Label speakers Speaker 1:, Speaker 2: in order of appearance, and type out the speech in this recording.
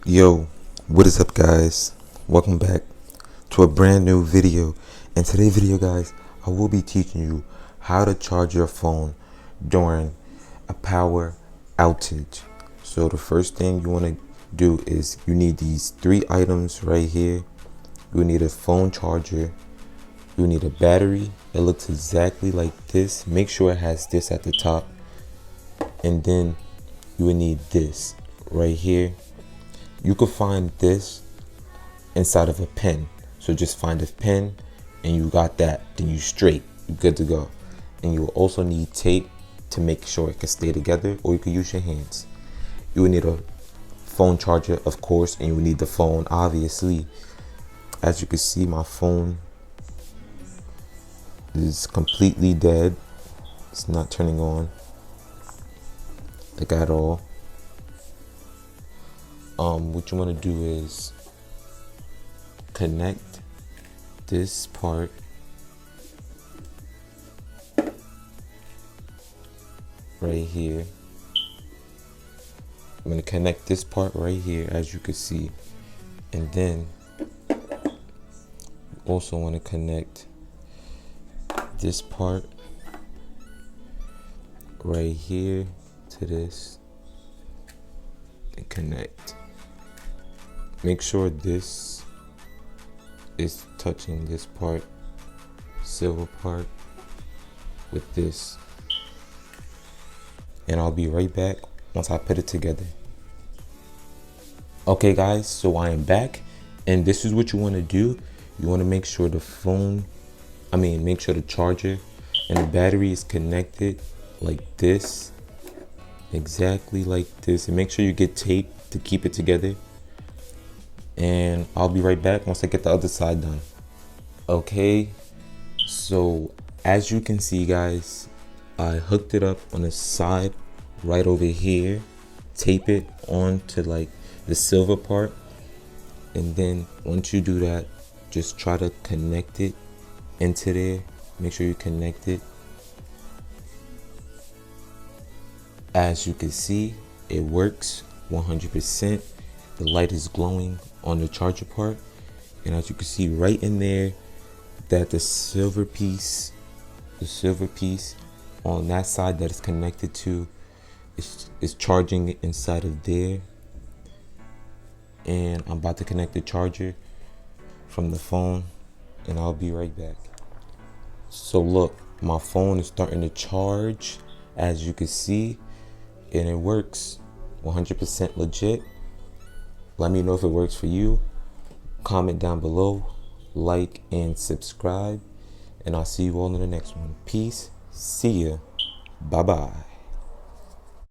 Speaker 1: Yo, what is up guys? Welcome back to a brand new video. In today's video guys, I will be teaching you how to charge your phone during a power outage. So the first thing you want to do is you need these three items right here. You need a phone charger, you need a battery that looks exactly like this. Make sure it has this at the top, and then you will need this right here. You could find this inside of a pen, so just find a pen and you got that, then you straight, you're good to go. And you will also need tape to make sure it can stay together, or you can use your hands. You will need a phone charger, of course, and you will need the phone, obviously. As you can see, my phone is completely dead. It's not turning on like at all. What you want to do is connect this part right here. I'm going to connect this part right here, as you can see, and then you also want to connect this part right here to this and connect. Make sure this is touching this part, silver part, with this, and I'll be right back once I put it together. Okay guys, so I am back, and this is what you want to do. You want to make sure the make sure the charger and the battery is connected like this, exactly like this, and make sure you get tape to keep it together. And I'll be right back once I get the other side done. Okay, so as you can see guys, I hooked it up on the side right over here, tape it onto like the silver part, and then once you do that, just try to connect it into there. Make sure you connect it. As you can see, it works 100%. The light is glowing on the charger part, and as you can see right in there, that the silver piece on that side that is connected to is charging inside of there. And I'm about to connect the charger from the phone, and I'll be right back. So look, my phone is starting to charge, as you can see, and it works 100% legit. Let me know if it works for you. Comment down below, like and subscribe, and I'll see you all in the next one. Peace. See ya. Bye bye.